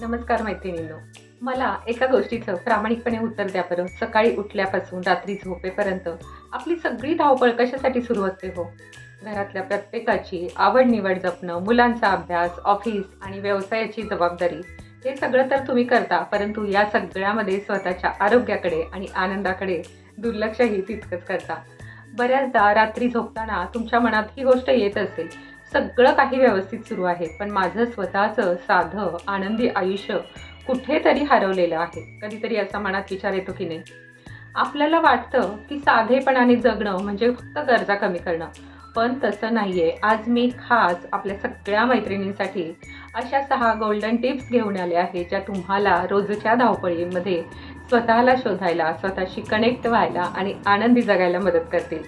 नमस्कार मैत्रिणींनो. मला एका गोष्टीचं प्रामाणिकपणे उत्तर द्या बरं. सकाळी उठल्यापासून रात्री झोपेपर्यंत आपली सगळी धावपळ कशासाठी सुरू असते हो? घरातल्या प्रत्येकाची आवड-निवड जपणं, मुलांचा अभ्यास, ऑफिस आणि व्यवसायाची जबाबदारी हे सगळं तर तुम्ही करता, परंतु या सगळ्यामध्ये स्वतःच्या आरोग्याकडे आणि आनंदाकडे दुर्लक्षही तितकंच करता. बऱ्याचदा रात्री झोपताना तुमच्या मनात ही गोष्ट येत असेल, सगळं काही व्यवस्थित सुरू आहे, पण माझं स्वतःचं साधं, आनंदी आयुष्य कुठेतरी हरवलेलं आहे. कधीतरी असा मनात विचार येतो की नाही? आपल्याला वाटतं की साधेपणाने जगणं म्हणजे फक्त गरजा कमी करणं, पण तसं नाहीये. आज मी खास आपल्या सगळ्या मैत्रिणींसाठी अशा 6 गोल्डन टिप्स घेऊन आले आहे, ज्या तुम्हाला रोजच्या धावपळीमध्ये स्वतःला शोधायला, स्वतःशी कनेक्ट व्हायला आणि आनंदी जगायला मदत करतील.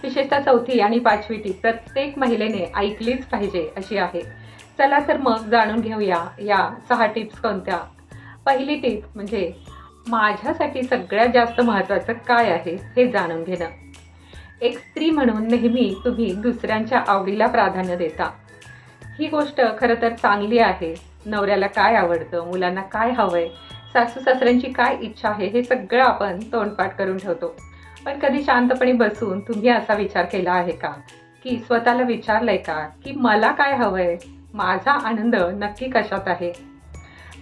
विशेषतः 4थी आणि 5वी टीप प्रत्येक महिलेने ऐकलीच पाहिजे अशी आहे. चला तर मग जाणून घेऊया या 6 टिप्स कोणत्या. पहिली टीप म्हणजे माझ्यासाठी सगळ्यात जास्त महत्त्वाचं काय आहे हे जाणून घेणं. एक स्त्री म्हणून नेहमी तुम्ही दुसऱ्यांच्या आवडीला प्राधान्य देता. ही गोष्ट खरं तर चांगली आहे. नवऱ्याला काय आवडतं, मुलांना काय हवंय, सासू-सासऱ्यांची काय इच्छा आहे, हे सगळं आपण तोंडपाठ करून ठेवतो. पण कधी शांतपणे बसून तुम्ही असा विचार केला आहे का, की स्वतःला विचारलंय का, की मला काय हवंय, माझा आनंद नक्की कशात आहे?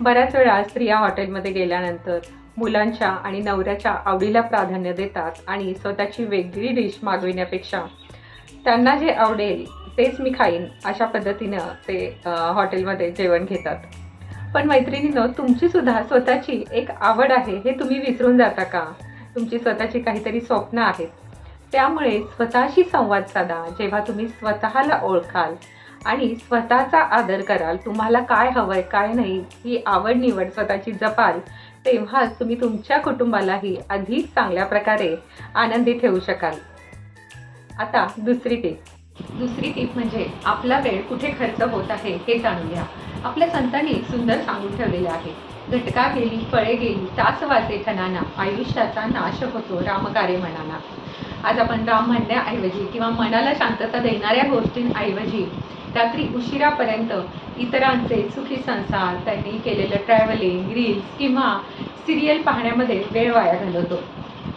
बऱ्याच वेळा स्त्रिया हॉटेलमध्ये गेल्यानंतर मुलांच्या आणि नवऱ्याच्या आवडीला प्राधान्य देतात आणि स्वतःची वेगळी डिश मागविण्यापेक्षा त्यांना जे आवडेल तेच मी खाईन अशा पद्धतीनं ते हॉटेलमध्ये जेवण घेतात. पण मैत्रिणींनो, तुमची सुद्धा स्वतःची एक आवड आहे हे तुम्ही विसरून जाता का? तुमची स्वतःची काहीतरी स्वप्न आहेत. त्यामुळे स्वतःशी संवाद साधा. जेव्हा तुम्ही स्वतःला ओळखाल आणि स्वतःचा आदर कराल, तुम्हाला काय हवंय काय नाही ही आवड निवड स्वतःची जपाल, तेव्हाच तुम्ही तुमच्या कुटुंबालाही अधिक चांगल्या प्रकारे आनंदी ठेवू शकाल. आता दुसरी टीप म्हणजे आपला वेळ कुठे खर्च होत आहे हे जाणून घ्या. आपल्या संतांनी सुंदर सांगून ठेवलेले आहे, घटका गेली फळे गेली तास वाचे ठणाना, आयुष्याचा नाश होतो रामकार्य मनाना. आज आपण राम म्हणण्याऐवजी किंवा मनाला शांतता देणाऱ्या गोष्टींऐवजी रात्री उशिरापर्यंत इतरांचे सुखी संसार, त्यांनी केलेलं ट्रॅव्हलिंग, रील्स किंवा सिरियल पाहण्यामध्ये वेळ वाया घालवतो.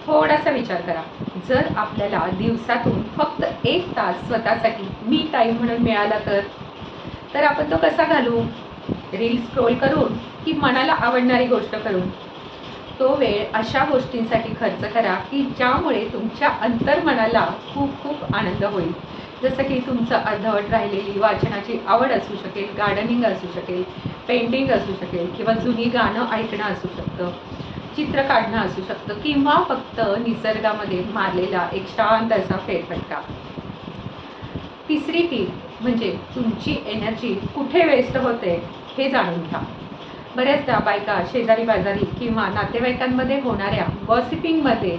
थोडासा विचार करा, जर आपल्याला दिवसातून फक्त 1 तास स्वतःसाठी मी टाईम म्हणून मिळाला तर आपण तो कसा घालवू? रील स्क्रोल करून की मनाला आवडणारी गोष्ट करून? तो वेळ अशा गोष्टींसाठी खर्च करा की ज्यामुळे तुमच्या अंतर्मनाला खूप खूप आनंद होईल. जसं की तुमचं अर्धवट राहिलेली वाचनाची आवड असू शकेल, गार्डनिंग असू शकेल, पेंटिंग असू शकेल किंवा जुनी गाणं ऐकणं असू शकतं, चित्र काढणं असू शकतं किंवा फक्त निसर्गामध्ये मारलेला एक शांत असा फेरफटका. तिसरी टीप म्हणजे तुमची एनर्जी कुठे वेस्ट होते हे जाणून घ्या. बऱ्याचदा बायका शेजारी बाजारी किंवा नातेवाईकांमध्ये होणाऱ्या गॉसिपिंगमध्ये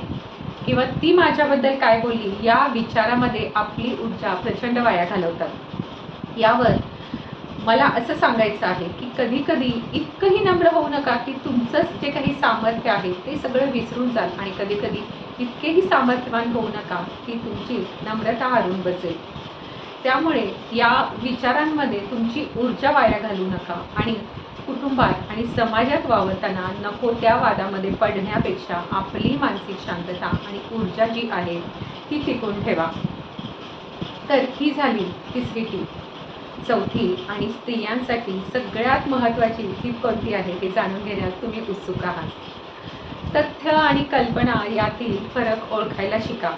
किंवा ती माझ्याबद्दल काय बोलली या विचारामध्ये आपली ऊर्जा प्रचंड वाया घालवतात. यावर मला असं सांगायचं आहे की कधी कधी इतकंही नम्र होऊ नका की तुमचंच जे काही सामर्थ्य आहे ते सगळं विसरून जाल, आणि कधी कधी इतकेही सामर्थ्यवान होऊ नका की तुमची नम्रता हरून बसेल. त्यामुळे या विचारांमध्ये तुमची ऊर्जा वाया घालू नका आणि कुटुंबात आणि समाजात वावरताना नको त्या वादामध्ये पडण्यापेक्षा आपली मानसिक शांतता आणि ऊर्जा जी आहे ती टिकून ठेवा. तर ही झाली तिसरी टीप. 4थी आणि स्त्रियांसाठी सगळ्यात महत्त्वाची टीप कोणती आहे हे जाणून घेण्यास तुम्ही उत्सुक आहात. तथ्य आणि कल्पना यातील फरक ओळखायला शिका.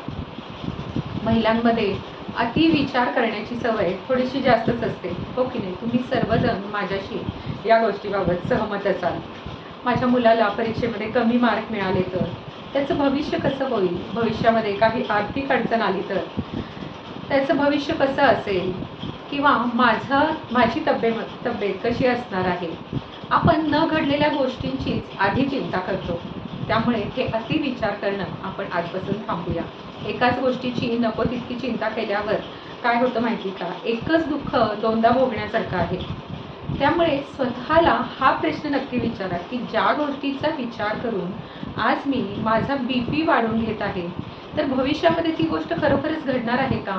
महिलांमध्ये अति विचार करण्याची सवय थोडीशी जास्तच असते, हो की नाही? तुम्ही सर्वजण माझ्याशी या गोष्टीबाबत सहमत असाल. माझ्या मुलाला परीक्षेमध्ये कमी मार्क मिळाले तर त्याचं भविष्य कसं होईल? भविष्यामध्ये काही आर्थिक अडचण आली तर त्याचं भविष्य कसं असेल? किंवा माझी तब्येत कशी असणार आहे? आपण न घडलेल्या गोष्टींचीच आधी चिंता करतो. त्यामुळे हे अति विचार करणं आपण आजपासून थांबूया. एकाच गोष्टीची नको तितकी चिंता केल्यावर काय होतं माहिती का? एकच दुःख दोनदा भोगण्यासारखं आहे. त्यामुळे स्वतःला हा प्रश्न नक्की विचारा की ज्या गोष्टीचा विचार करून आज मी माझा BP वाढवून घेत आहे, तर भविष्यामध्ये ती गोष्ट खरोखरच घडणार आहे का?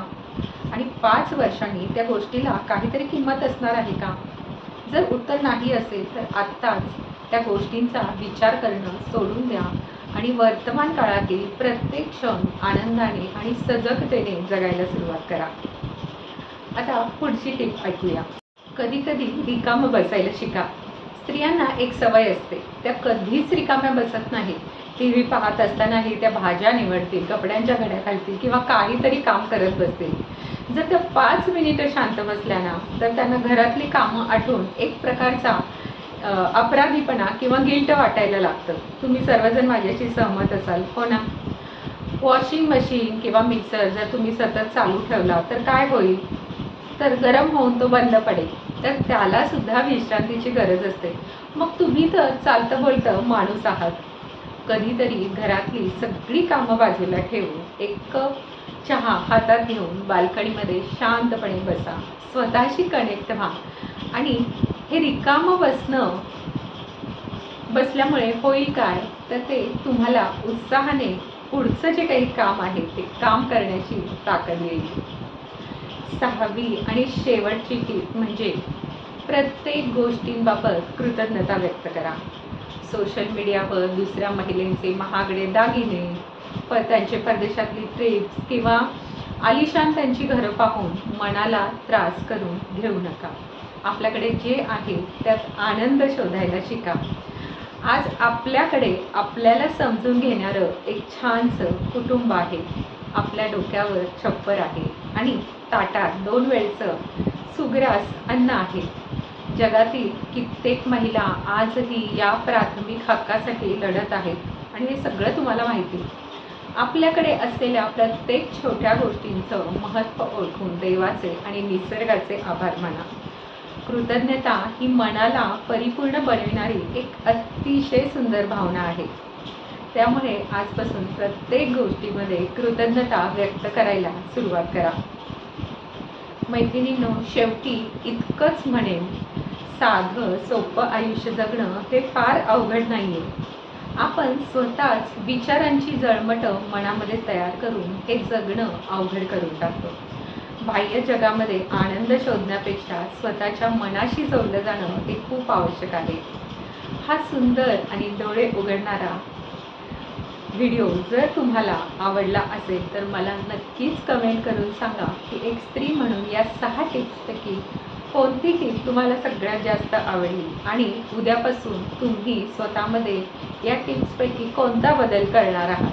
आणि 5 वर्षांनी त्या गोष्टीला काहीतरी किंमत असणार आहे का? जर उत्तर नाही असेल तर आत्ताच त्या गोष्टींचा विचार करणं सोडून द्या आणि वर्तमान काळातील प्रत्येक क्षण आनंदाने आणि सजगतेने जगायला सुरुवात करा. आता पुढची टिप ऐकूया. कधी कधी रिकामं बसायला शिका. स्त्रियांना एक सवय असते, त्या कधीच रिकाम्या बसत नाही. टी व्ही पाहत असतानाही त्या भाज्या निवडतील, कपड्यांच्या घड्या घालतील किंवा काहीतरी काम करत बसतील. जर त्या 5 मिनिटं शांत बसल्या ना, तर त्यांना घरातली कामं आठवून एक प्रकारचा अपराधीपणा किंवा गिल्ट वाटायला लागतं. तुम्ही सर्वजण माझ्याशी सहमत असाल, हो ना? वॉशिंग मशीन किंवा मिक्सर जर तुम्ही सतत चालू ठेवला तर काय होईल? तर गरम होऊन तो बंद पडेल. तर त्याला सुद्धा विश्रांतीची गरज असते. मग तुम्ही तर चालतं बोलतं माणूस आहात. कधीतरी घरातली सगळी कामं बाजूला ठेवून एक कप चहा हातात घेऊन बाल्कनीमध्ये शांतपणे बसा, स्वतःशी कनेक्ट व्हा. आणि हे रिकामं बसल्यामुळे होईल काय, तर ते तुम्हाला उत्साहाने पुढचं जे काही काम आहे ते काम करण्याची ताकद येईल. 6वी आणि शेवटची टीप म्हणजे प्रत्येक गोष्टींबाबत कृतज्ञता व्यक्त करा. सोशल मीडियावर दुसऱ्या महिलांचे महागडे दागिने, त्यांचे परदेशातली ट्रिप्स किंवा आलिशान त्यांची घरं पाहून मनाला त्रास करून घेऊ नका. आपल्याकडे जे आहे त्यात आनंद शोधायला शिका. आज आपल्याकडे आपल्याला समजून घेणारं एक छानसं कुटुंब आहे. आपल्या डोक्यावर छप्पर आहे आणि ताटात 2 वेळचं सुग्रास अन्न आहे. जगातील कित्येक महिला आजही या प्राथमिक हक्कासाठी लढत आहेत आणि हे सगळं तुम्हाला माहिती. आपल्याकडे असलेल्या प्रत्येक छोट्या गोष्टींचं महत्त्व ओळखून देवाचे आणि निसर्गाचे आभार माना. कृतज्ञता ही मनाला परिपूर्ण बनविणारी एक अतिशय सुंदर भावना आहे. त्यामुळे आजपासून प्रत्येक गोष्टीमध्ये कृतज्ञता व्यक्त करायला सुरुवात करा. मैत्रिणींनो, शेवटी इतकंच म्हणेन, साधं सोपं आयुष्य जगणं हे फार अवघड नाही आहे. आपण स्वतःच विचारांची जळमटं मनामध्ये तयार करून हे जगणं अवघड करून टाकतो. बाह्य जगामध्ये आनंद शोधण्यापेक्षा स्वतःच्या मनाशी जोडलं जाणं हे खूप आवश्यक आहे. हा सुंदर आणि डोळे उघडणारा व्हिडिओ जर तुम्हाला आवडला असेल तर मला नक्कीच कमेंट करून सांगा की एक स्त्री म्हणून या 6 टिप्सपैकी कोणती टिप तुम्हाला सगळ्यात जास्त आवडली आणि उद्यापासून तुम्ही स्वतःमध्ये या टिप्सपैकी कोणता बदल करणार आहात.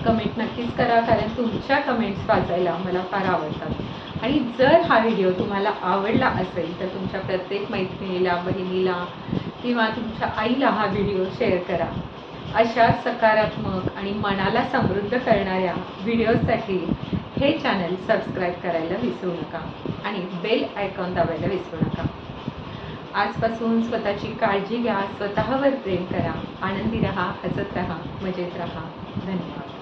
कमेंट नक्कीच करा, कारण तुमच्या कमेंट्स वाचायला मला फार आवडतात. आणि जर हा व्हिडिओ तुम्हाला आवडला असेल तर तुमच्या प्रत्येक मैत्रिणीला, बहिणीला किंवा तुमच्या आईला हा व्हिडिओ शेअर करा. अशा सकारात्मक आणि मनाला समृद्ध करणाऱ्या व्हिडिओसाठी हे चॅनल सबस्क्राईब करायला विसरू नका आणि बेल आयकॉन दाबायला विसरू नका. आजपासून स्वतःची काळजी घ्या, स्वतःवर प्रेम करा, आनंदी रहा, हसत रहा, मजेत रहा. धन्यवाद.